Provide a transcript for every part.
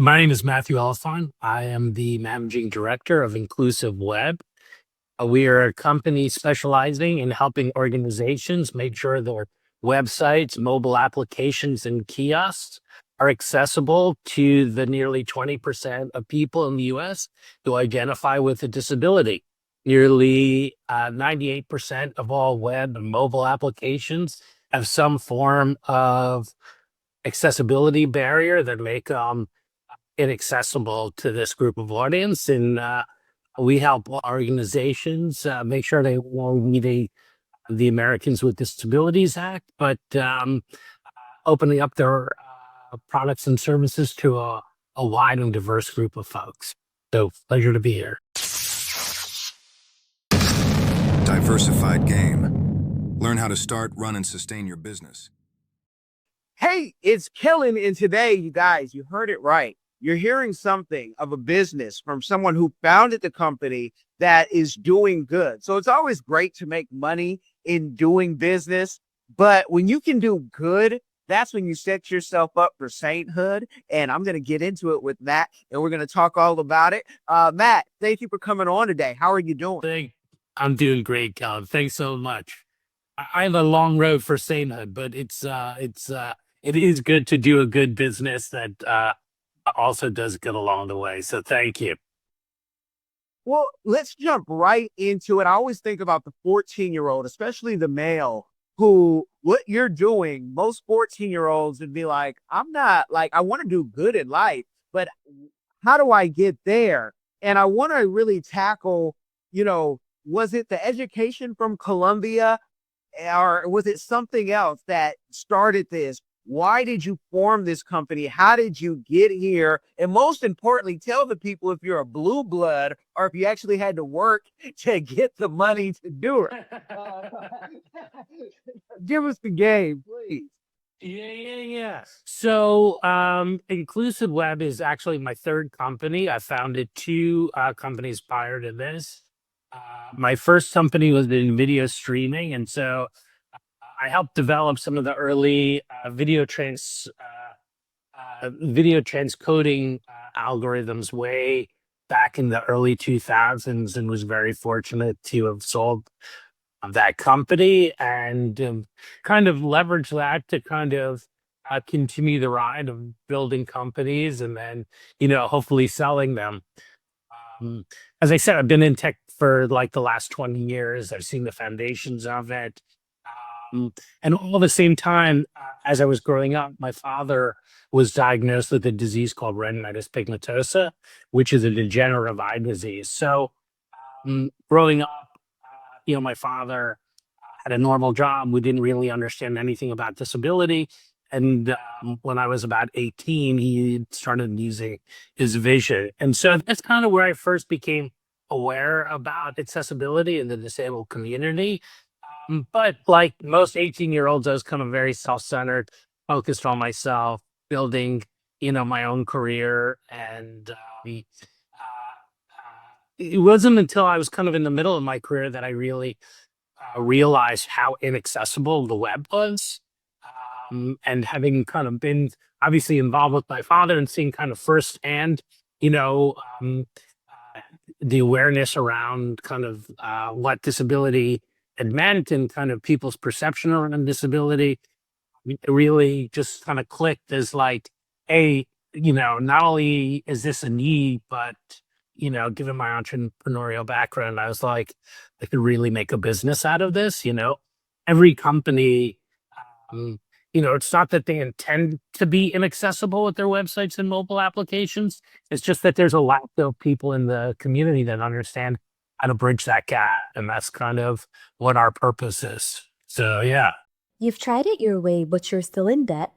My name is Matthew Elefant. I am the managing director of Inclusive Web. We are a company specializing in helping organizations make sure their websites, mobile applications, and kiosks are accessible to the nearly 20% of people in the US who identify with a disability. Nearly 98% of all web and mobile applications have some form of accessibility barrier that make inaccessible to this group of audience. And we help organizations make sure they won't meet the Americans with Disabilities Act, but opening up their products and services to a wide and diverse group of folks. So pleasure to be here. Diversified Game. Learn how to start, run, and sustain your business. Hey, it's Kellen, and today, you guys, you heard it right. You're hearing something of a business from someone who founded the company that is doing good. So it's always great to make money in doing business, but when you can do good, that's when you set yourself up for sainthood. And I'm going to get into it with Matt, and we're going to talk all about it. Matt, thank you for coming on today. How are you doing? I'm doing great, Kellen. Thanks so much. I have a long road for sainthood, but it is good to do a good business that also does good along the way. So thank you. Well, let's jump right into it. I always think about the 14-year-old, especially the male, who what you're doing, most 14-year-olds would be like, I'm not like, I want to do good in life, but how do I get there? And I want to really tackle, was it the education from Columbia, or was it something else that started this? Why did you form this company? How did you get here? And most importantly, tell the people if you're a blue blood or if you actually had to work to get the money to do it. Give us the game, please. Yeah. So Inclusive Web is actually my third company. I founded two companies prior to this. My first company was in video streaming, and so I helped develop some of the early video transcoding algorithms way back in the early 2000s, and was very fortunate to have sold that company and kind of leverage that to kind of continue the ride of building companies and then, hopefully selling them. As I said, I've been in tech for like the last 20 years. I've seen the foundations of it. And all at the same time, as I was growing up, my father was diagnosed with a disease called retinitis pigmentosa, which is a degenerative eye disease. So growing up, my father had a normal job. We didn't really understand anything about disability. And when I was about 18, he started losing his vision. And so that's kind of where I first became aware about accessibility in the disabled community. But like most 18-year-olds, I was kind of very self-centered, focused on myself, building, my own career. And it wasn't until I was kind of in the middle of my career that I really realized how inaccessible the web was. And having kind of been obviously involved with my father and seeing kind of firsthand, the awareness around kind of what disability it meant and kind of people's perception around disability, it really just kind of clicked as like, hey, not only is this a need, but, given my entrepreneurial background, I was like, I could really make a business out of this. Every company, it's not that they intend to be inaccessible with their websites and mobile applications. It's just that there's a lack of people in the community that understand how to bridge that gap. And that's kind of what our purpose is. So, yeah. You've tried it your way, but you're still in debt.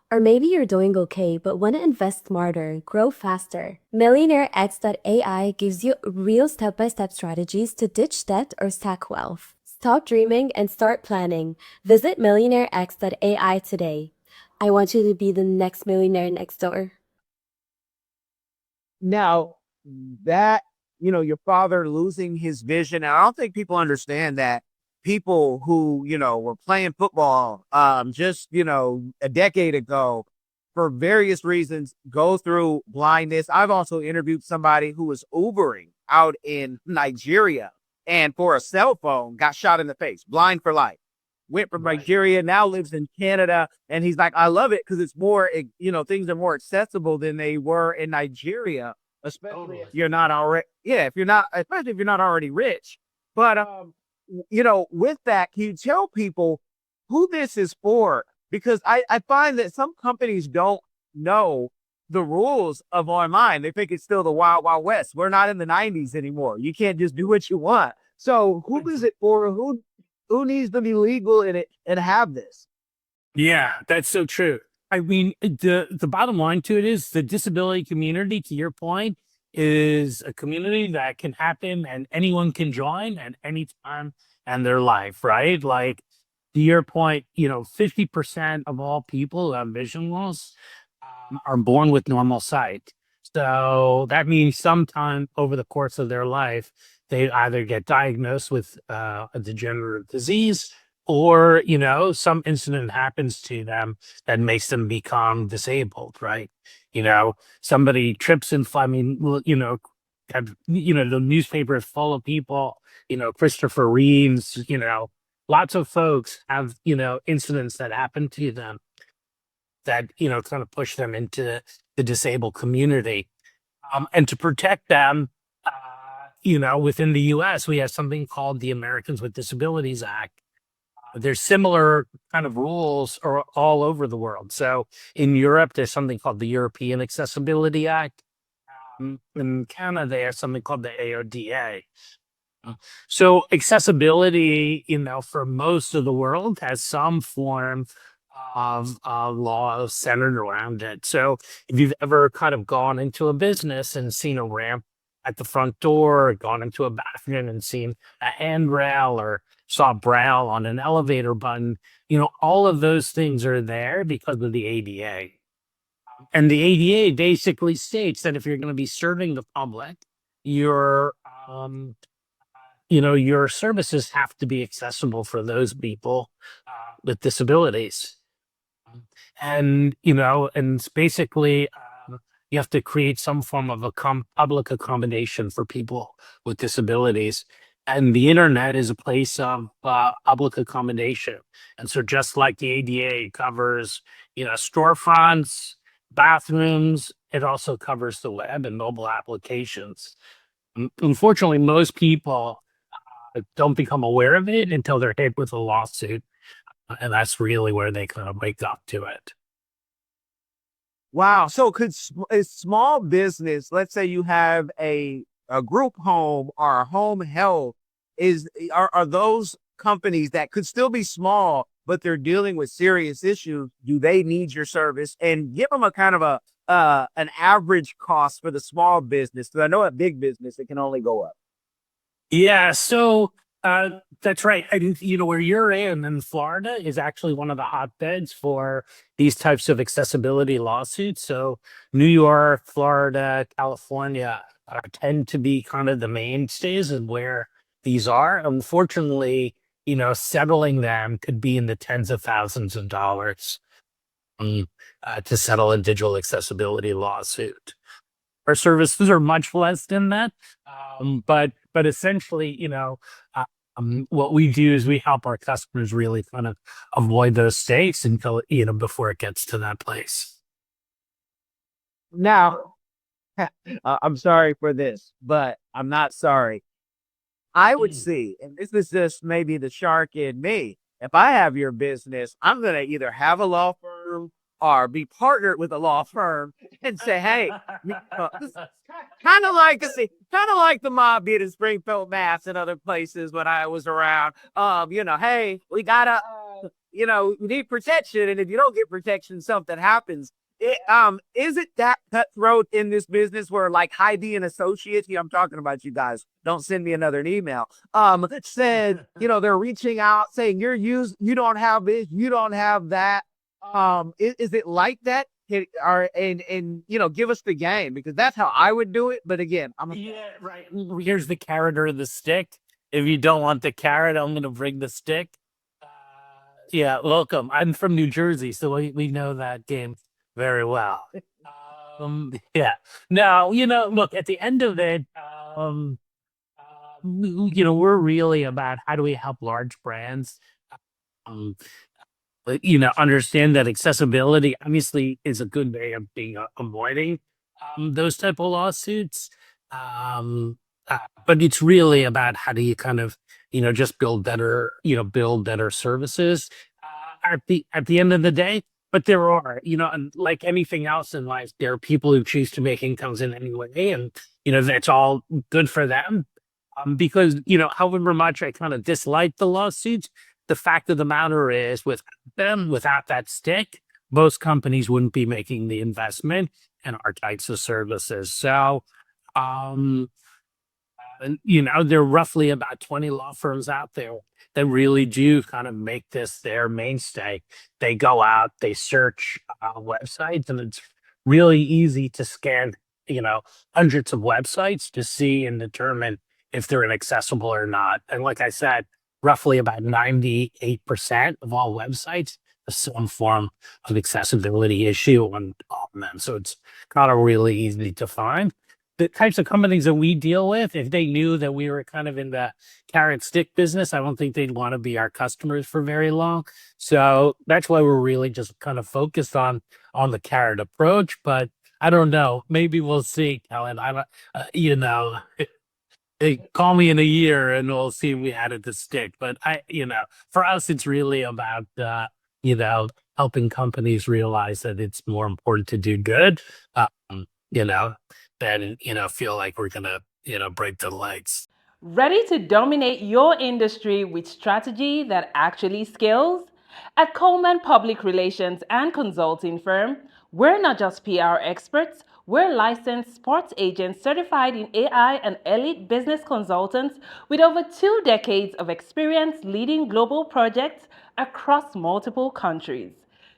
Or maybe you're doing okay, but want to invest smarter, grow faster. MillionaireX.ai gives you real step-by-step strategies to ditch debt or stack wealth. Stop dreaming and start planning. Visit MillionaireX.ai today. I want you to be the next millionaire next door. Now, that, your father losing his vision, I don't think people understand that people who, were playing football just, a decade ago for various reasons, go through blindness. I've also interviewed somebody who was Ubering out in Nigeria and for a cell phone got shot in the face, blind for life. Went from Nigeria, now lives in Canada. And he's like, I love it because it's more, things are more accessible than they were in Nigeria, especially if you're not already, especially if you're not already rich. But, with that, can you tell people who this is for? Because I find that some companies don't know the rules of online. They think it's still the wild, wild west. We're not in the 90s anymore. You can't just do what you want. So who is it for? Who needs to be legal in it and have this? Yeah, that's so true. I mean, the bottom line to it is the disability community, to your point, is a community that can happen and anyone can join at any time in their life, right? Like, to your point, 50% of all people who have vision loss are born with normal sight. So that means sometime over the course of their life, they either get diagnosed with a degenerative disease or, some incident happens to them that makes them become disabled, right? Somebody trips and I mean, the newspaper is full of people, Christopher Reeves, lots of folks have, incidents that happen to them that, kind of push them into the disabled community. And to protect them, within the US, we have something called the Americans with Disabilities Act. There's similar kind of rules all over the world. So in Europe, there's something called the European Accessibility Act. In Canada, there's something called the AODA. So accessibility, for most of the world has some form of law centered around it. So if you've ever kind of gone into a business and seen a ramp at the front door, or gone into a bathroom and seen a handrail or saw braille on an elevator button, all of those things are there because of the ADA. And the ADA basically states that if you're going to be serving the public, your services have to be accessible for those people with disabilities. And, and it's basically, you have to create some form of a public accommodation for people with disabilities. And the internet is a place of public accommodation. And so just like the ADA covers, storefronts, bathrooms, it also covers the web and mobile applications. Unfortunately, most people don't become aware of it until they're hit with a lawsuit. And that's really where they kind of wake up to it. Wow. So could a small business, let's say you have a group home or a home health, are those companies that could still be small, but they're dealing with serious issues? Do they need your service? And give them a kind of an average cost for the small business. Because I know at big business, it can only go up. Yeah. So that's right. Where you're in Florida is actually one of the hotbeds for these types of accessibility lawsuits. So New York, Florida, California tend to be kind of the mainstays of where these are. Unfortunately, settling them could be in the tens of thousands of dollars to settle a digital accessibility lawsuit. Our services are much less than that, but essentially, what we do is we help our customers really kind of avoid those stakes until before it gets to that place. Now, I'm sorry for this, but I'm not sorry. I would see, and this is just maybe the shark in me. If I have your business, I'm going to either have a law firm or be partnered with a law firm and say, hey, kind of like the mob did in Springfield, Mass. And other places when I was around. Hey, we gotta, we need protection, and if you don't get protection, something happens. Is it that cutthroat in this business where, like, Heidi and Associates, I'm talking about you guys, don't send me another email, said, they're reaching out saying you don't have this, you don't have that. Is it like that? Give us the game, because that's how I would do it. But again, right. Here's the carrot or the stick. If you don't want the carrot, I'm going to bring the stick. Yeah, welcome. I'm from New Jersey, so we know that game very well. Yeah. Now, look, at the end of it, we're really about how do we help large brands, um, understand that accessibility obviously is a good way of being avoiding those type of lawsuits. Um, but it's really about how do you kind of, just build better services at the end of the day. But there are, and like anything else in life, there are people who choose to make incomes in any way, and that's all good for them. Because however much I kind of dislike the lawsuits, the fact of the matter is, without that stick, most companies wouldn't be making the investment in our types of services. So, um, and, there are roughly about 20 law firms out there that really do kind of make this their mainstay. They go out, they search websites, and it's really easy to scan, hundreds of websites to see and determine if they're inaccessible or not. And like I said, roughly about 98% of all websites have some form of accessibility issue on them. So it's kind of really easy to find. The types of companies that we deal with, if they knew that we were kind of in the carrot stick business, I don't think they'd want to be our customers for very long. So that's why we're really just kind of focused on the carrot approach. But I don't know. Maybe we'll see, Kellen. I don't, call me in a year and we'll see if we added the stick. But for us, it's really about, helping companies realize that it's more important to do good, you know, than, feel like we're gonna, break the legs. Ready to dominate your industry with strategy that actually scales? At Coleman Public Relations and Consulting Firm, we're not just PR experts, we're licensed sports agents certified in AI and elite business consultants with over 2 decades of experience leading global projects across multiple countries.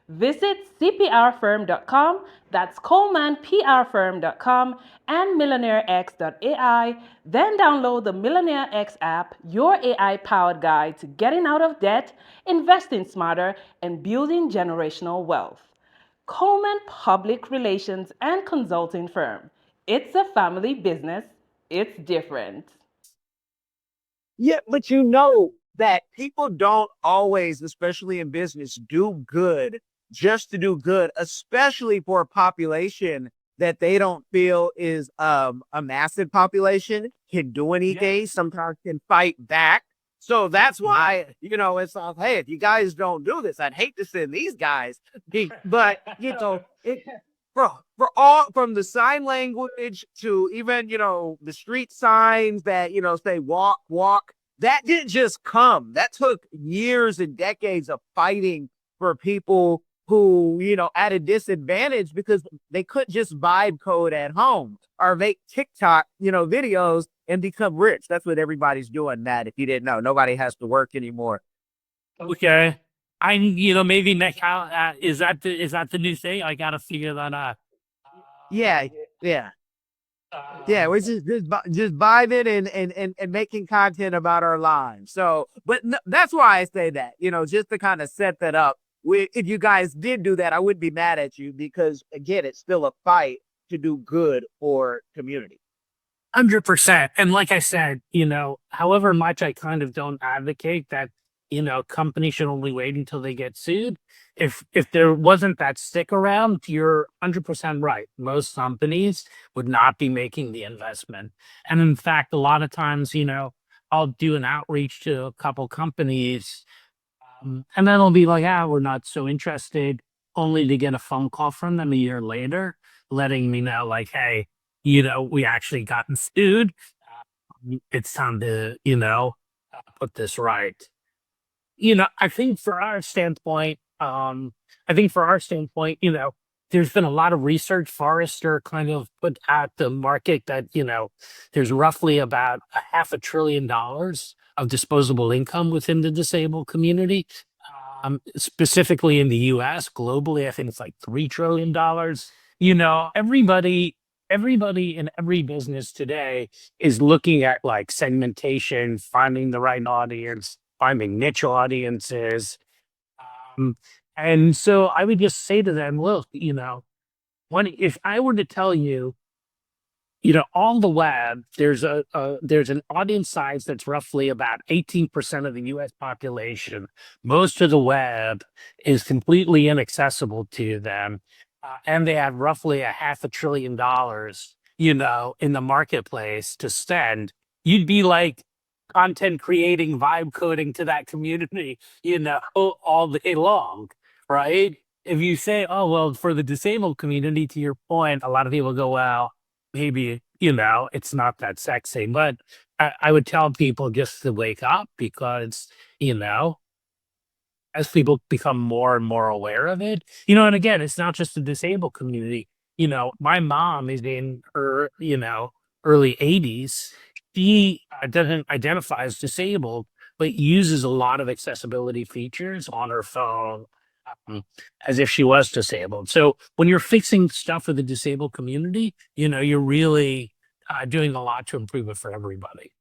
Visit cprfirm.com, that's colemanprfirm.com, and millionairex.ai. Then download the Millionaire X app, your AI-powered guide to getting out of debt, investing smarter, and building generational wealth. Coleman Public Relations and Consulting Firm. It's a family business. It's different. Yeah, but that people don't always, especially in business, do good just to do good, especially for a population that they don't feel is a massive population, can do anything, sometimes can fight back. So that's why, it's like, hey, if you guys don't do this, I'd hate to send these guys. But, it, for all from the sign language to even, the street signs that, say walk, walk, that didn't just come. That took years and decades of fighting for people who, at a disadvantage because they couldn't just vibe code at home or make TikTok, videos and become rich. That's what everybody's doing, Matt. If you didn't know, nobody has to work anymore. Okay. Maybe next, is that the new thing? I gotta figure that out. Yeah. We're just vibing and making content about our lives. So, but that's why I say that, just to kind of set that up. If you guys did do that, I wouldn't be mad at you because again, it's still a fight to do good for community. 100%. And like I said, however much I kind of don't advocate that, companies should only wait until they get sued. If there wasn't that stick around, you're 100% right. Most companies would not be making the investment. And in fact, a lot of times, I'll do an outreach to a couple companies, and then it'll be like, we're not so interested, only to get a phone call from them a year later, letting me know like, hey, we actually gotten sued. It's time to, put this right. I think for our standpoint, there's been a lot of research. Forrester kind of put at the market that, there's roughly about $500 billion of disposable income within the disabled community. Specifically in the US, globally, I think it's like $3 trillion. Everybody in every business today is looking at like segmentation, finding the right audience, finding niche audiences. And so I would just say to them, look, if I were to tell you, on the web, there's there's an audience size that's roughly about 18% of the US population. Most of the web is completely inaccessible to them. And they have roughly a $500 billion, in the marketplace to spend. You'd be like content creating, vibe coding to that community, all day long, right? If you say, oh, well, for the disabled community, to your point, a lot of people go, well, maybe, it's not that sexy. But I would tell people just to wake up because, as people become more and more aware of it, and again, it's not just the disabled community. My mom is in her, early 80s. She doesn't identify as disabled, but uses a lot of accessibility features on her phone, as if she was disabled. So when you're fixing stuff for the disabled community, you're really doing a lot to improve it for everybody.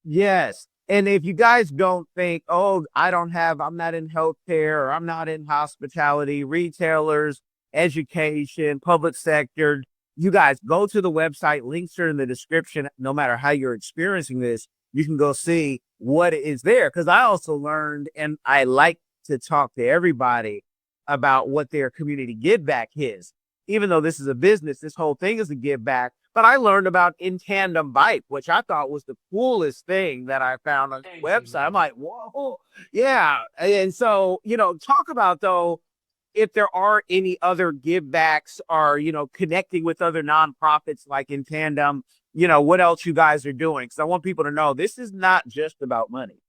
Yes. And if you guys don't think, oh, I'm not in healthcare or I'm not in hospitality, retailers, education, public sector, you guys go to the website. Links are in the description. No matter how you're experiencing this, you can go see what is there. Because I also learned, and I like to talk to everybody about what their community give back is. Even though this is a business, this whole thing is a give back. But I learned about In Tandem Bike, which I thought was the coolest thing that I found on the website. I'm like, whoa, yeah. And so, talk about though, if there are any other give backs or, connecting with other nonprofits like In Tandem, what else you guys are doing. Because I want people to know this is not just about money.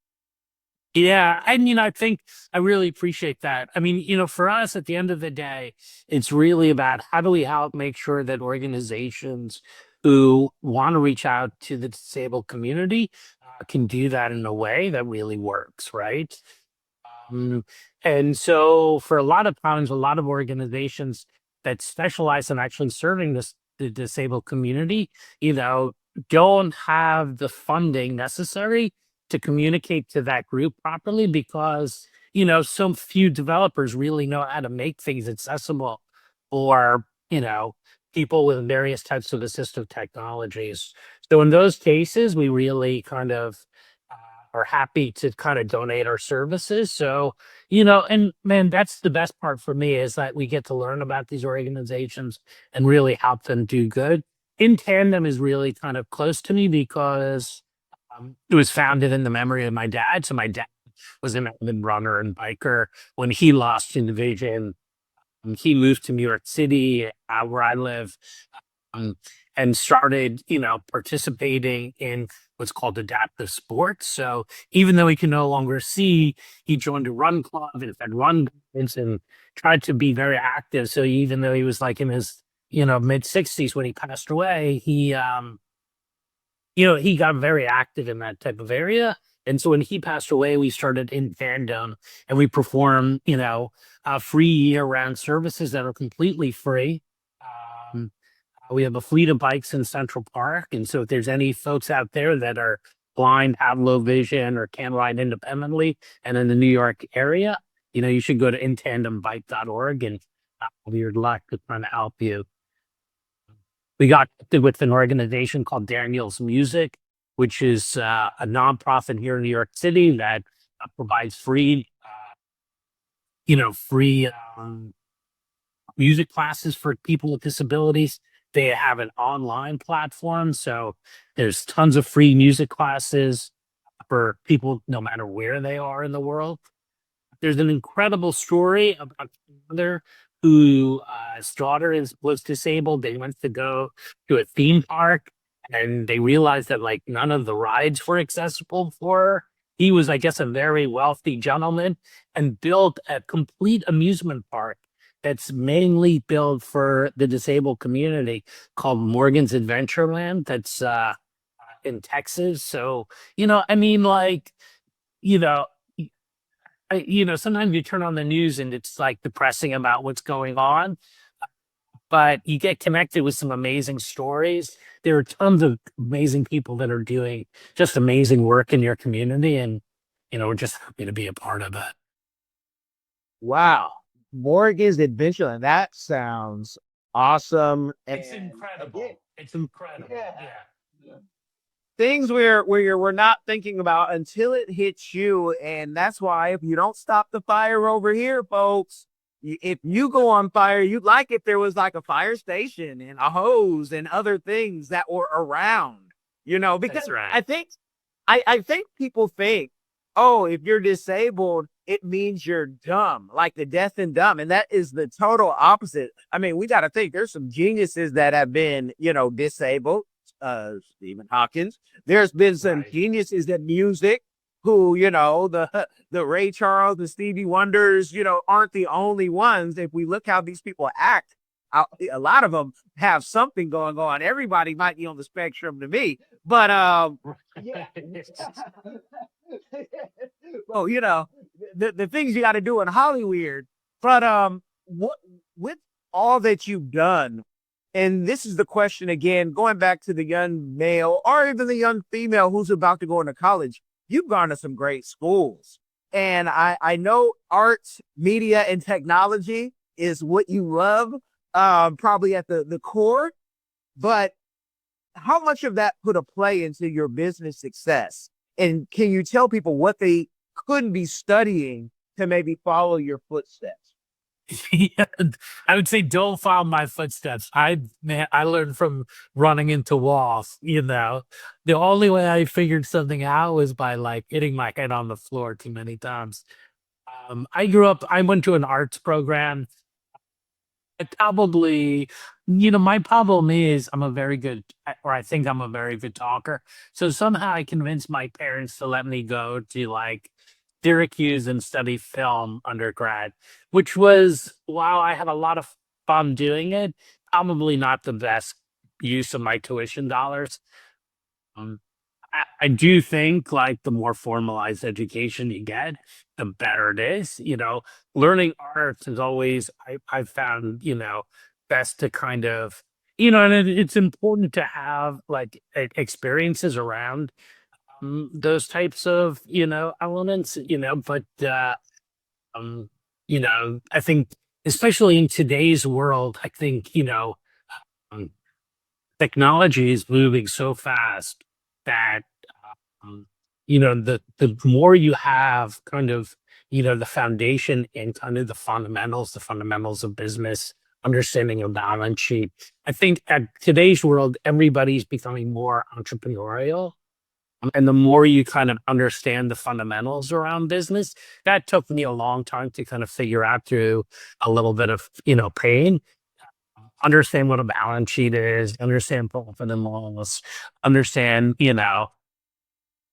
Yeah, I think I really appreciate that. I mean, for us, at the end of the day, it's really about how do we help make sure that organizations who want to reach out to the disabled community can do that in a way that really works, right? Um, and so, for a lot of times, a lot of organizations that specialize in actually serving the disabled community, don't have the funding necessary to communicate to that group properly because so few developers really know how to make things accessible for people with various types of assistive technologies. So in those cases we really kind of are happy to kind of donate our services. So and man, that's the best part for me, is that we get to learn about these organizations and really help them do good. In Tandem is really kind of close to me because it was founded in the memory of my dad. So my dad was an avid runner and biker. When he lost his vision, he moved to New York City, where I live, um, and started, participating in what's called adaptive sports. So even though he can no longer see, he joined a run club and had run guides and tried to be very active. So even though he was like in his, mid 60s when he passed away, he got very active in that type of area. And so when he passed away, we started In Tandem and we perform, free year-round services that are completely free. Um, we have a fleet of bikes in Central Park. And so if there's any folks out there that are blind, have low vision, or can't ride independently and in the New York area, you should go to intandembike.org and with your luck to try to help you. We got connected with an organization called Daniel's Music, which is a nonprofit here in New York City that provides free music classes for people with disabilities. They have an online platform, so there's tons of free music classes for people no matter where they are in the world. There's an incredible story about a mother who his daughter was disabled. They went to go to a theme park and they realized that like none of the rides were accessible for her. He was, I guess, a very wealthy gentleman and built a complete amusement park that's mainly built for the disabled community called Morgan's Adventureland. That's in Texas. So, like, you know, sometimes you turn on the news and it's like depressing about what's going on, but you get connected with some amazing stories. There are tons of amazing people that are doing just amazing work in your community, and we're just happy to be a part of it. Wow. Morgan's Adventureland. That sounds Awesome. It's And incredible. again, It's incredible. yeah. Yeah. Things we're not thinking about until it hits you. And that's why if you don't stop the fire over here, folks, if you go on fire, you'd like if there was like a fire station and a hose and other things that were around, because That's right. I think people think, oh, if you're disabled, it means you're dumb, like the deaf and dumb. And that is the total opposite. I mean, we got to think there's some geniuses that have been, disabled. Stephen Hawkins. There's been some Right. geniuses in music who, the Ray Charles, the Stevie Wonders, aren't the only ones. If we look how these people act, a lot of them have something going on. Everybody might be on the spectrum to me, but yeah. Well, the things you got to do in Hollywood. But what with all that you've done, and this is the question again, going back to the young male or even the young female who's about to go into college, you've gone to some great schools. And I know arts, media, and technology is what you love, probably at the core. But how much of that put a play into your business success? And can you tell people what they could be studying to maybe follow your footsteps? Yeah, I would say don't follow my footsteps. I learned from running into walls, The only way I figured something out was by like hitting my head on the floor too many times. I went to an arts program. My problem is I'm a very good, or I think I'm a very good talker. So somehow I convinced my parents to let me go to like Syracuse and study film undergrad, which was, while I had a lot of fun doing it, probably not the best use of my tuition dollars. Um, I do think like the more formalized education you get, the better it is. Learning arts is always, I've found, best to kind of, and it's important to have like experiences around those types of, elements, but, um, I think, especially in today's world, I think, um, technology is moving so fast that um, the more you have kind of the foundation and kind of the fundamentals of business, understanding of balance sheet. I think at today's world, everybody's becoming more entrepreneurial. And the more you kind of understand the fundamentals around business, that took me a long time to kind of figure out through a little bit of pain. Understand what a balance sheet is, understand profit and loss, understand,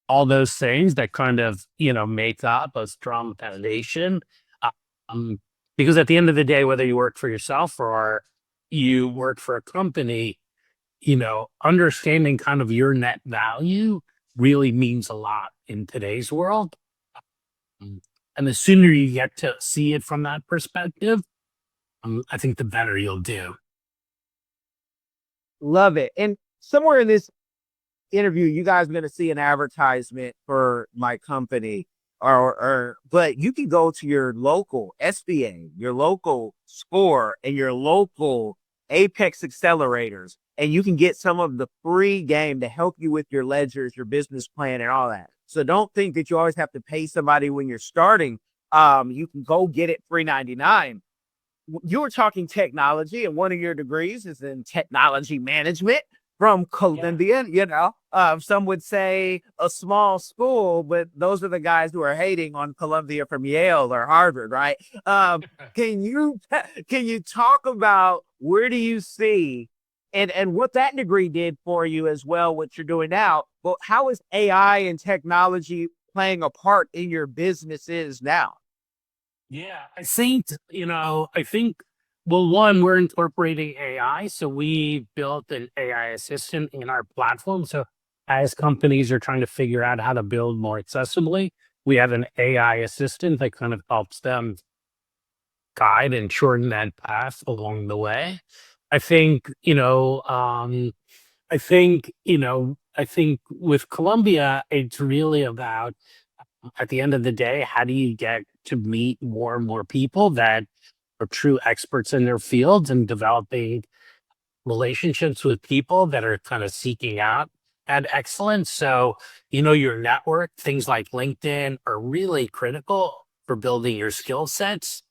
all those things that kind of, make up a strong foundation. Uh, Um, because at the end of the day, whether you work for yourself or you work for a company, understanding kind of your net value really means a lot in today's world. Mm. And the sooner you get to see it from that perspective, I think the better you'll do. Love it. And somewhere in this interview, you guys are going to see an advertisement for my company, but you can go to your local SBA, your local SCORE, and your local Apex accelerators, and you can get some of the free game to help you with your ledgers, your business plan, and all that. So don't think that you always have to pay somebody when you're starting. You can go get it free 99. You were talking technology, and one of your degrees is in technology management from Columbia. Some would say a small school, but those are the guys who are hating on Columbia from Yale or Harvard, right? Can you talk about where do you see and what that degree did for you as well, what you're doing now? But how is AI and technology playing a part in your businesses now? Yeah, well, one, we're incorporating AI. So we built an AI assistant in our platform. So as companies are trying to figure out how to build more accessibly, we have an AI assistant that kind of helps them guide and shorten that path along the way. I think, I think with Columbia, it's really about, at the end of the day, how do you get to meet more and more people that are true experts in their fields and developing relationships with people that are kind of seeking out at excellence. So, your network, things like LinkedIn are really critical for building your skill sets.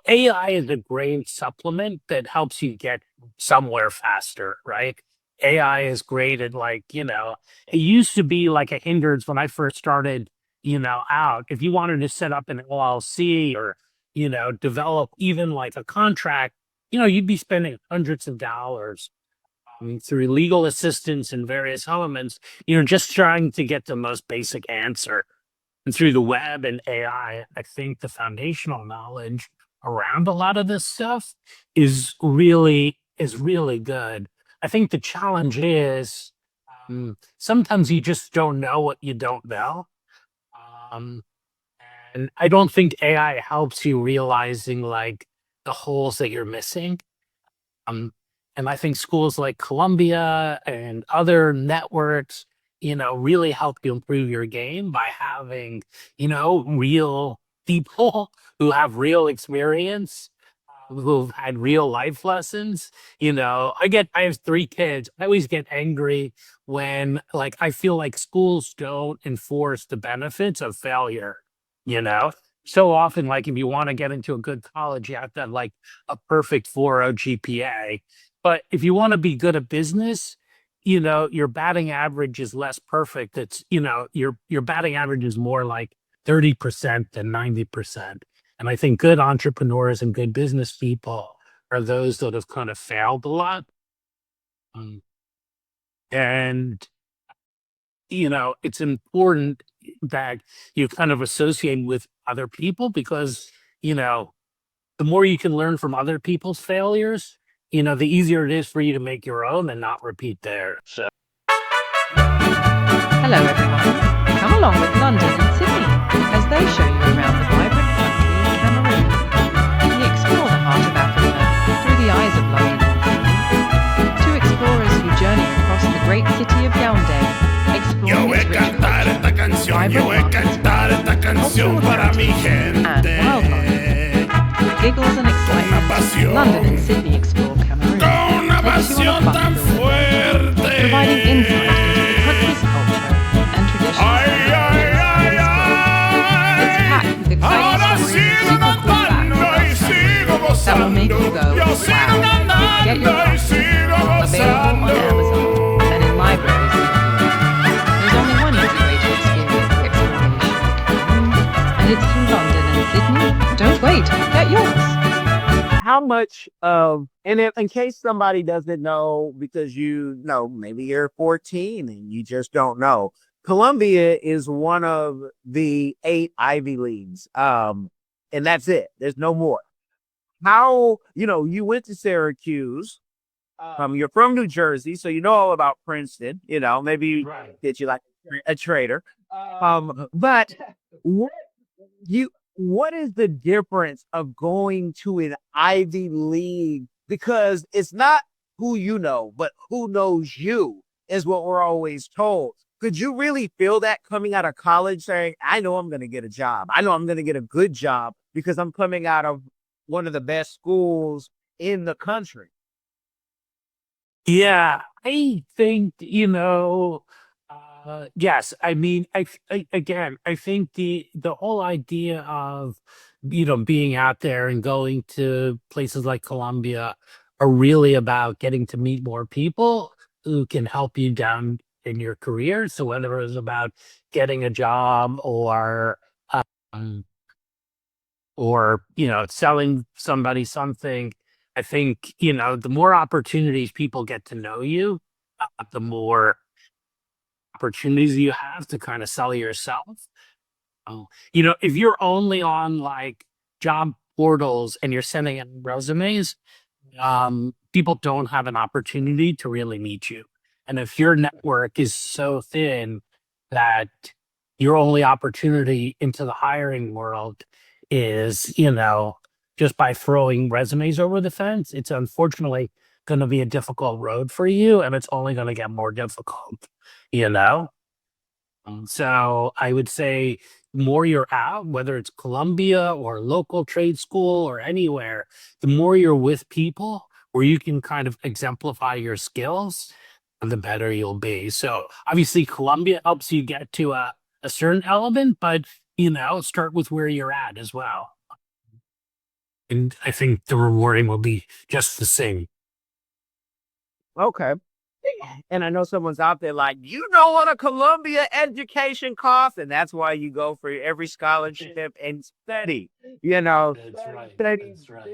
AI is a great supplement that helps you get somewhere faster, right? AI is great at it used to be like a hindrance when I first started, out. If you wanted to set up an LLC or, develop even like a contract, you'd be spending hundreds of dollars through legal assistance and various elements, just trying to get the most basic answer. And through the web and I think the foundational knowledge around a lot of this stuff is really good. I think the challenge is sometimes you just don't know what you don't know. Um, and I don't think AI helps you realizing like the holes that you're missing. Um, and I think schools like Columbia and other networks, really help you improve your game by having, real people who have real experience, who've had real life lessons. I have 3 kids. I always get angry when like I feel like schools don't enforce the benefits of failure, you know? So often, like if you want to get into a good college, you have to have like a perfect 4.0 GPA. But if you want to be good at business, your batting average is less perfect. It's, your batting average is more like 30% than 90%. And I think good entrepreneurs and good business people are those that have kind of failed a lot. Um, and, it's important that you kind of associate with other people because, the more you can learn from other people's failures, the easier it is for you to make your own and not repeat theirs. So. Hello everyone. Come along with London and Sydney as they show you around the vibrant country of Cameroon. We explore the heart of Africa through the eyes of London and Sydney. Two explorers who journey across the great city of Yaoundé, exploring its rich culture, vibrant markets, and wildlife. With giggles and excitement, London and Sydney explore Cameroon, takes you on a fun tour, providing insight into the country's culture and traditions. It's packed with exciting stories and super cool facts that will make you go, wow. Get your copy. Available on Amazon and in libraries near you. There's only one easy way to experience the exploration of Cameroon, and it's through London and Sydney. Don't wait, get yours. How much of, and if, in case somebody doesn't know, because maybe you're 14 and you just don't know, Columbia is one of the 8 Ivy Leagues. And that's it. There's no more. How, you went to Syracuse. You're from New Jersey, so you know all about Princeton. Maybe Right. get you like a trader. But what is the difference of going to an Ivy League? Because it's not who you know, but who knows you is what we're always told. Could you really feel that coming out of college saying, I know I'm going to get a job. I know I'm going to get a good job because I'm coming out of one of the best schools in the country? Yeah, I think, yes. I mean, again, I think the whole idea of, being out there and going to places like Colombia are really about getting to meet more people who can help you down in your career. So whether it's about getting a job um, or, selling somebody something, I think, the more opportunities people get to know you, the more opportunities you have to kind of sell yourself. If you're only on like job portals and you're sending in resumes, people don't have an opportunity to really meet you. And if your network is so thin that your only opportunity into the hiring world is, just by throwing resumes over the fence, it's unfortunately going to be a difficult road for you, and it's only going to get more difficult, you know? So I would say the more you're out, whether it's Columbia or local trade school or anywhere, the more you're with people where you can kind of exemplify your skills, the better you'll be. So obviously Columbia helps you get to a certain element, but start with where you're at as well. And I think the rewarding will be just the same. Okay. And I know someone's out there like, you know what a Columbia education costs, and that's why you go for every scholarship and study. That's right. Study, That's right.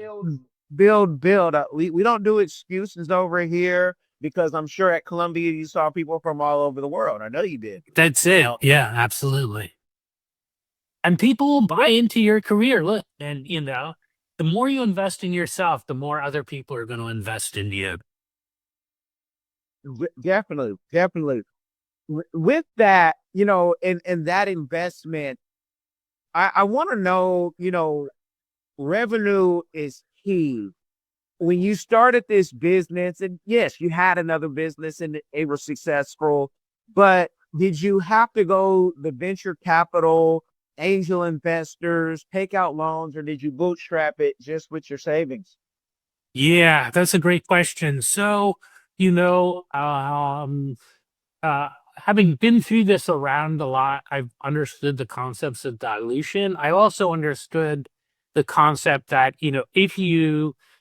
build. We don't do excuses over here because I'm sure at Columbia you saw people from all over the world. I know you did. That's it. Yeah, absolutely. And people will buy into your career. Look, and the more you invest in yourself, the more other people are going to invest in you. Definitely. With that, and that investment, I want to know, revenue is key. When you started this business, and yes, you had another business and it was successful, but did you have to go the venture capital, angel investors, take out loans, or did you bootstrap it just with your savings? Yeah, that's a great question. So, you know, um, having been through this around a lot, I've understood the concepts of dilution. I also understood the concept that,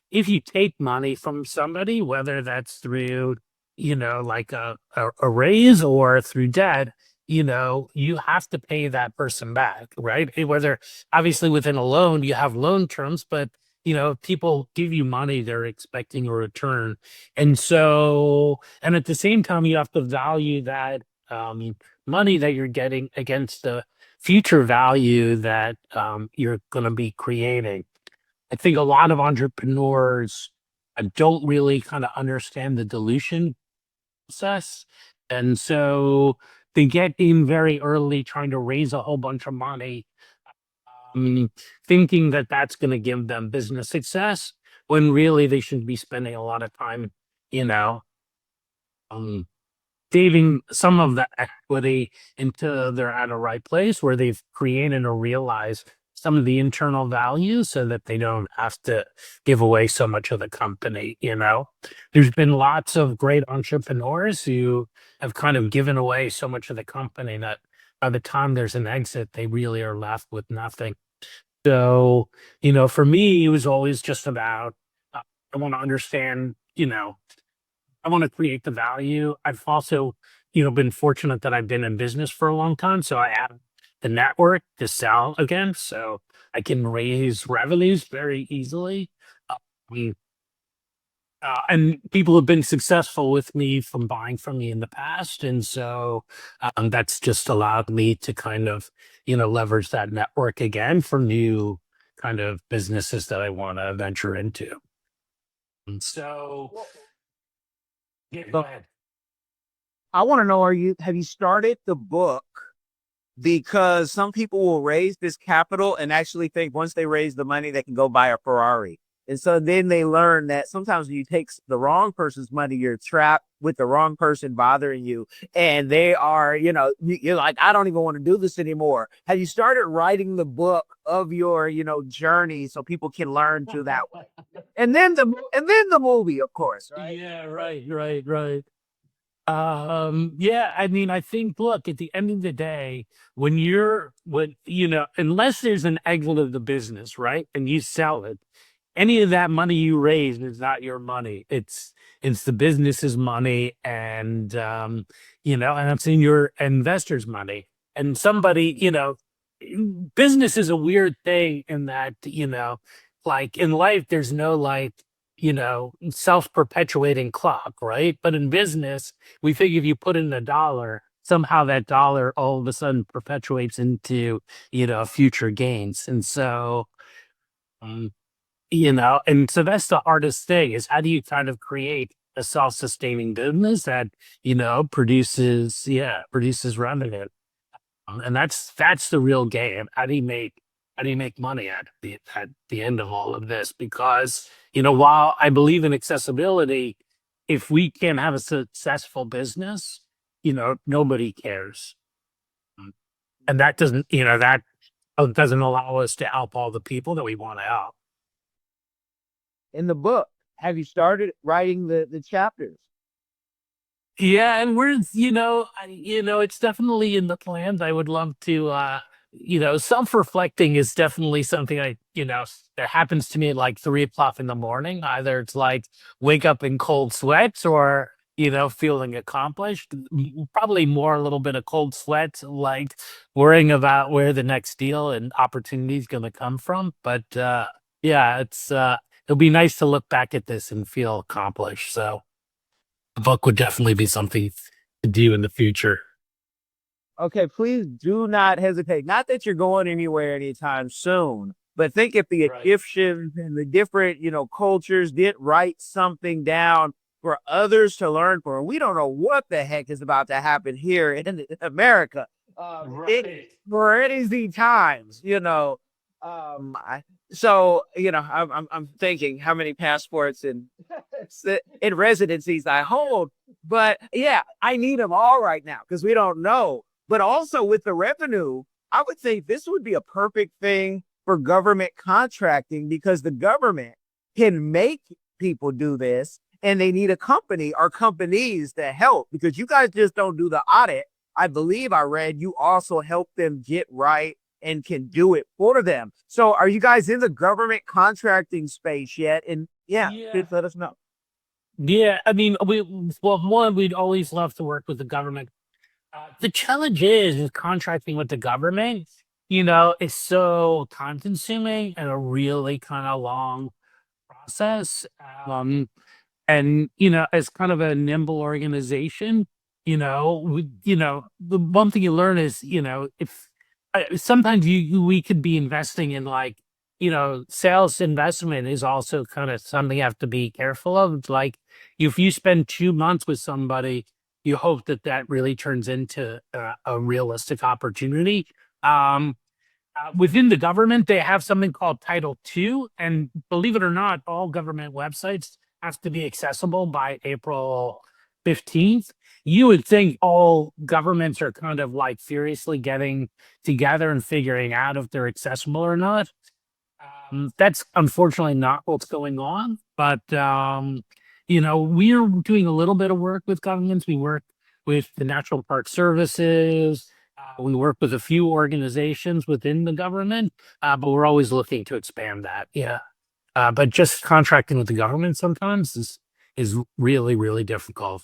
if you take money from somebody, whether that's through, like a raise or through debt, you have to pay that person back, right? Whether obviously within a loan, you have loan terms, but people give you money, they're expecting a return. And at the same time, you have to value that money that you're getting against the future value that you're going to be creating. I think a lot of entrepreneurs don't really kind of understand the dilution process. And so they get in very early trying to raise a whole bunch of money, thinking that that's going to give them business success, when really they should be spending a lot of time, you know, um, saving some of the equity until they're at a right place where they've created or realized some of the internal value so that they don't have to give away so much of the company. There's been lots of great entrepreneurs who have kind of given away so much of the company that by the time there's an exit, they really are left with nothing. So, for me, it was always just about, I want to understand, I want to create the value. I've also, been fortunate that I've been in business for a long time. So I have the network to sell again. So I can raise revenues very easily. Um, and people have been successful with me from buying from me in the past. And so that's just allowed me to kind of, leverage that network again for new kind of businesses that I want to venture into. And so, yeah, go ahead. I want to know, have you started the book? Because some people will raise this capital and actually think once they raise the money, they can go buy a Ferrari. And so then they learn that sometimes when you take the wrong person's money, you're trapped with the wrong person bothering you. And they are, you're like, I don't even want to do this anymore. Have you started writing the book of your, journey so people can learn through that way? And then the movie, of course, right? Yeah, right. Yeah, I mean, I think, look, at the end of the day, unless there's an exit of the business, right, and you sell it, any of that money you raise is not your money. It's the business's money, and and it's in your investors' money. And somebody, business is a weird thing in that, like in life, there's no self-perpetuating clock, right? But in business, we figure if you put in $1, somehow that dollar all of a sudden perpetuates into, future gains. And so, um, and so that's the hardest thing is how do you kind of create a self-sustaining business that, produces revenue. And that's the real game. How do you make money at the end of all of this? Because, while I believe in accessibility, if we can have a successful business, nobody cares. and that doesn't, that doesn't allow us to help all the people that we want to help. In the book, have you started writing the chapters? Yeah, and we're, it's definitely in the plans. I would love to, self-reflecting is definitely something that happens to me at like 3 o'clock in the morning. Either it's like wake up in cold sweats or, feeling accomplished. Probably more a little bit of cold sweats, like worrying about where the next deal and opportunity is going to come from. But yeah, it'll be nice to look back at this and feel accomplished. So the book would definitely be something to do in the future. Okay, please do not hesitate. Not that you're going anywhere anytime soon, but think if the Right. Egyptians and the different, cultures did write something down for others to learn from. We don't know what the heck is about to happen here in America. Crazy times, I'm thinking how many passports and in residencies I hold, but yeah, I need them all right now because we don't know. But also with the revenue, I would think this would be a perfect thing for government contracting because the government can make people do this and they need a company or companies to help because you guys just don't do the audit. I believe I read you also help them get right and can do it for them. So are you guys in the government contracting space yet? And yeah, please let us know. Yeah, I mean, one, we'd always love to work with the government. The challenge is contracting with the government, is so time consuming and a really kind of long process. And, as kind of a nimble organization, the one thing you learn is, if sometimes we could be investing in like, sales investment is also kind of something you have to be careful of. It's like if you spend 2 months with somebody, you hope that that really turns into a realistic opportunity. Within the government, they have something called Title II, and believe it or not, all government websites have to be accessible by April 15th. You would think all governments are kind of like furiously getting together and figuring out if they're accessible or not. That's unfortunately not what's going on, but we're doing a little bit of work with governments. We work with the Natural Park Services. We work with a few organizations within the government, but we're always looking to expand that. Yeah. But just contracting with the government sometimes is really, really difficult.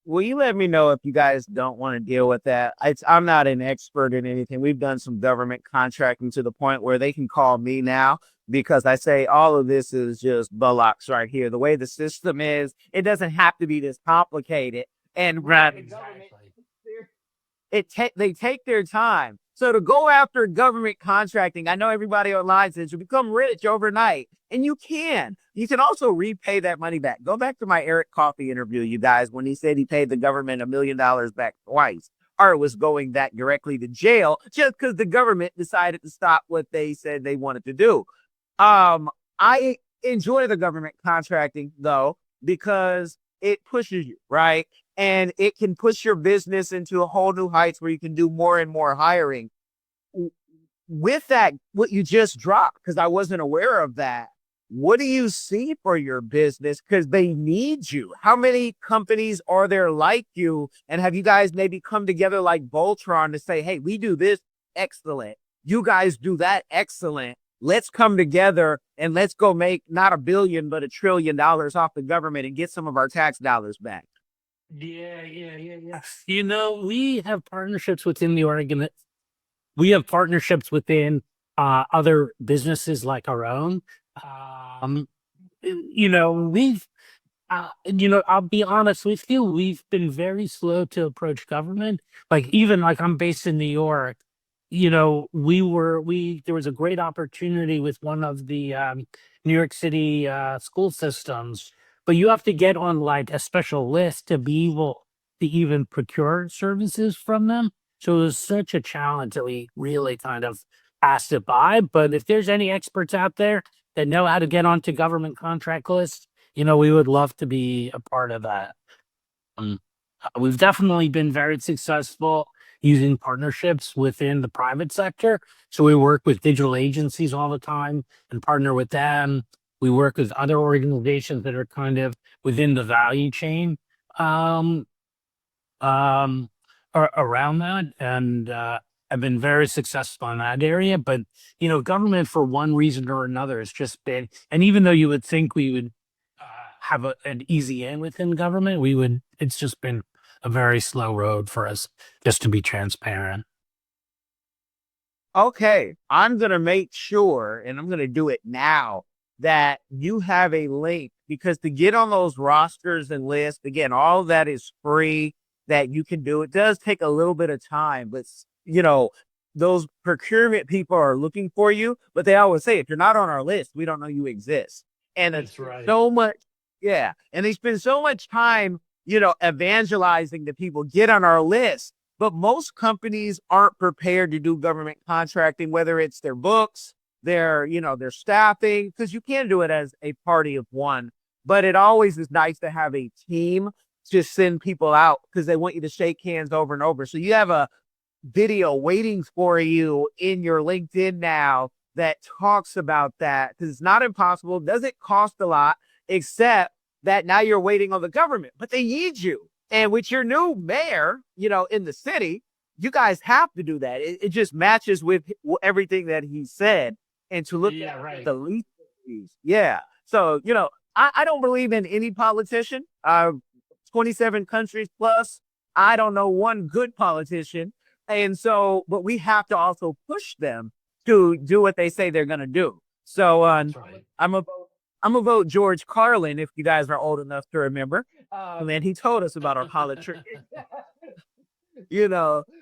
Will you let me know if you guys don't want to deal with that? I'm not an expert in anything. We've done some government contracting to the point where they can call me now because I say all of this is just bullocks right here. The way the system is, it doesn't have to be this complicated. And they take their time. So to go after government contracting, I know everybody online says you become rich overnight, and you can. You can also repay that money back. Go back to my Eric Coffey interview, you guys, when he said he paid the government $1 million back twice, or it was going that directly to jail just because the government decided to stop what they said they wanted to do. I enjoy the government contracting though, because it pushes you, right? And it can push your business into a whole new heights where you can do more and more hiring. With that, what you just dropped, because I wasn't aware of that, what do you see for your business? Because they need you. How many companies are there like you? And have you guys maybe come together like Voltron to say, hey, we do this excellent. You guys do that excellent. Let's come together and let's go make not $1 billion, but $1 trillion off the government and get some of our tax dollars back. Yeah. We have partnerships within the Oregon. We have partnerships within other businesses like our own. I'll be honest with you, we've been very slow to approach government. Like even like I'm based in New York, there was a great opportunity with one of the New York City school systems, but you have to get on like a special list to be able to even procure services from them. So it was such a challenge that we really kind of passed it by. But if there's any experts out there that know how to get onto government contract lists, we would love to be a part of that. We've definitely been very successful. using partnerships within the private sector. So we work with digital agencies all the time and partner with them. We work with other organizations that are kind of within the value chain um, around that, and have been very successful in that area. But government for one reason or another has just been, and even though you would think we would have an easy in within government, it's just been a very slow road for us, just to be transparent. Okay, I'm going to make sure, and I'm going to do it now, that you have a link, because to get on those rosters and lists, again, all of that is free that you can do. It does take a little bit of time, but those procurement people are looking for you, but they always say, if you're not on our list, we don't know you exist. And That's right. so much, yeah. And they spend so much time, evangelizing to people, get on our list. But most companies aren't prepared to do government contracting, whether it's their books, their staffing, because you can do it as a party of one. But it always is nice to have a team to send people out, because they want you to shake hands over and over. So you have a video waiting for you in your LinkedIn now that talks about that, because it's not impossible. It doesn't cost a lot, except that now you're waiting on the government, but they need you. And with your new mayor, in the city, you guys have to do that. It just matches with everything that he said. And to look at the least of these. Yeah. So, I don't believe in any politician. 27 countries plus, I don't know one good politician. And so, but we have to also push them to do what they say they're going to do. So I'm gonna vote George Carlin, if you guys are old enough to remember. And he told us about our politics.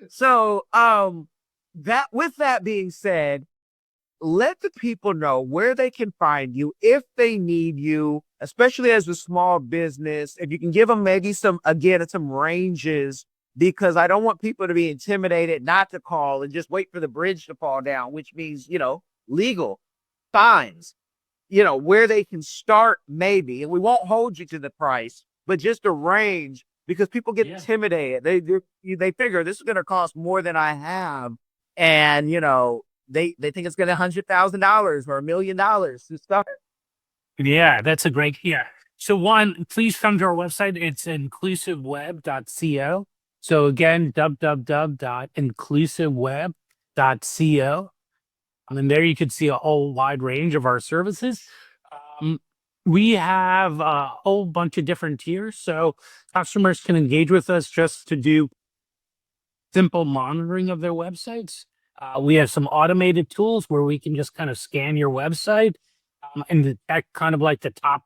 So that, with that being said, let the people know where they can find you if they need you, especially as a small business. If you can give them maybe some ranges, because I don't want people to be intimidated not to call and just wait for the bridge to fall down, which means, legal fines, where they can start maybe, and we won't hold you to the price, but just a range, because people get intimidated. They figure this is going to cost more than I have. And, they think it's going to $100,000 or $1 million to start. Yeah, that's a great, So one, please come to our website. It's inclusiveweb.co. So again, www.inclusiveweb.co. And there you can see a whole wide range of our services. We have a whole bunch of different tiers. So customers can engage with us just to do simple monitoring of their websites. We have some automated tools where we can just kind of scan your website and detect kind of like the top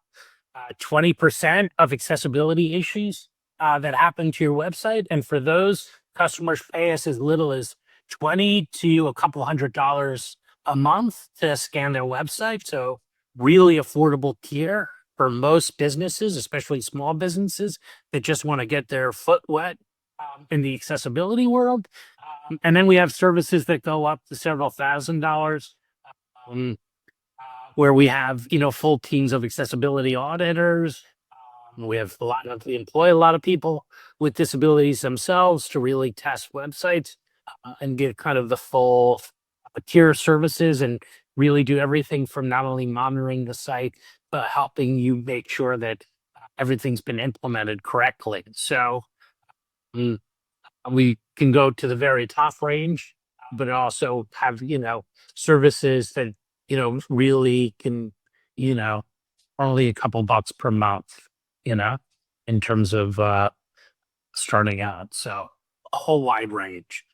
20% of accessibility issues that happen to your website. And for those, customers pay us as little as $20 to a couple $100 a month to scan their website. So really affordable tier for most businesses, especially small businesses that just want to get their foot wet in the accessibility world. And then we have services that go up to several $1,000s, where we have, full teams of accessibility auditors. We employ a lot of people with disabilities themselves to really test websites and get kind of the full tier services, and really do everything from not only monitoring the site, but helping you make sure that everything's been implemented correctly. So we can go to the very top range, but also have, services that, really can, only a couple bucks per month, in terms of starting out. So a whole wide range.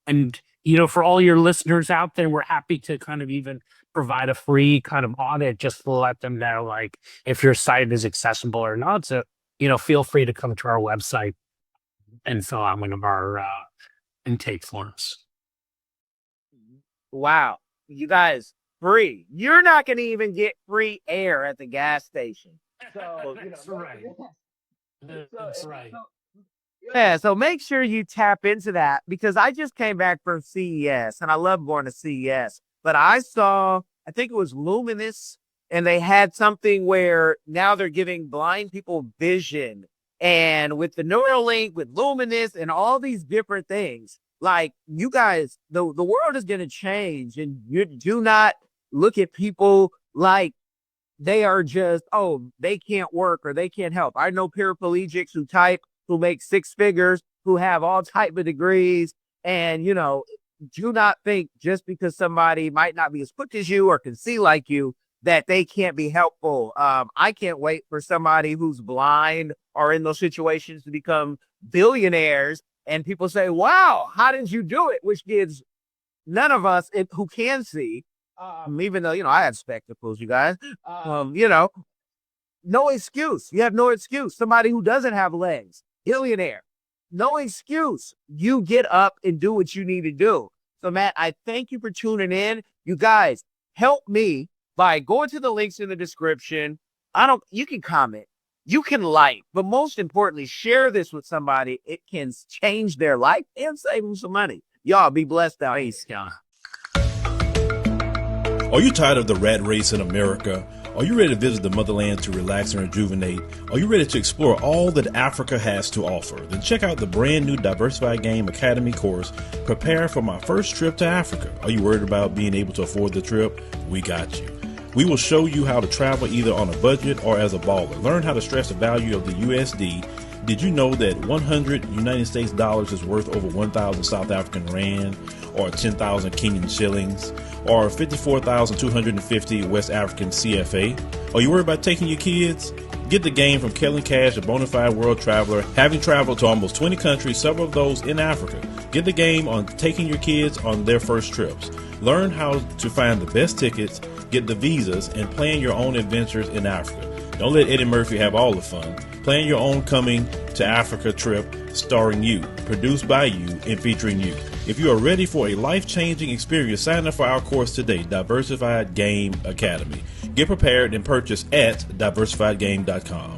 And, for all your listeners out there, we're happy to kind of even provide a free kind of audit just to let them know, like, if your site is accessible or not. So, feel free to come to our website and fill out one of our intake forms. Wow. You guys, free. You're not going to even get free air at the gas station. So, That's right. That's right. Yeah, so make sure you tap into that, because I just came back from CES and I love going to CES. But I think it was Luminous, and they had something where now they're giving blind people vision. And with the Neuralink, with Luminous, and all these different things, Like, you guys, the world is going to change, and you do not look at people like they are just, oh, they can't work or they can't help. I know paraplegics who type, who make six figures, who have all type of degrees, and, do not think just because somebody might not be as quick as you or can see like you that they can't be helpful. I can't wait for somebody who's blind or in those situations to become billionaires, and people say, wow, how did you do it? Which gives none of us who can see, even though, I had spectacles, you guys, no excuse. You have no excuse. Somebody who doesn't have legs, billionaire, no excuse. You get up and do what you need to do. So, Matt, I thank you for tuning in. You guys, help me by going to the links in the description. You can comment, you can like, but most importantly, share this with somebody. It can change their life and save them some money. Y'all be blessed out here. Are you tired of the rat race in America? Are you ready to visit the motherland to relax and rejuvenate? Are you ready to explore all that Africa has to offer? Then check out the brand new Diversified Game Academy course, Prepare for My First Trip to Africa. Are you worried about being able to afford the trip? We got you. We will show you how to travel either on a budget or as a baller. Learn how to stress the value of the USD. Did you know that 100 United States dollars is worth over 1,000 South African rand, or 10,000 Kenyan shillings, or 54,250 West African CFA? Are you worried about taking your kids? Get the game from Kellen Cash, a bona fide world traveler, having traveled to almost 20 countries, several of those in Africa. Get the game on taking your kids on their first trips. Learn how to find the best tickets, get the visas, and plan your own adventures in Africa. Don't let Eddie Murphy have all the fun. Plan your own coming to Africa trip starring you, produced by you, and featuring you. If you are ready for a life-changing experience, sign up for our course today, Diversified Game Academy. Get prepared and purchase at diversifiedgame.com.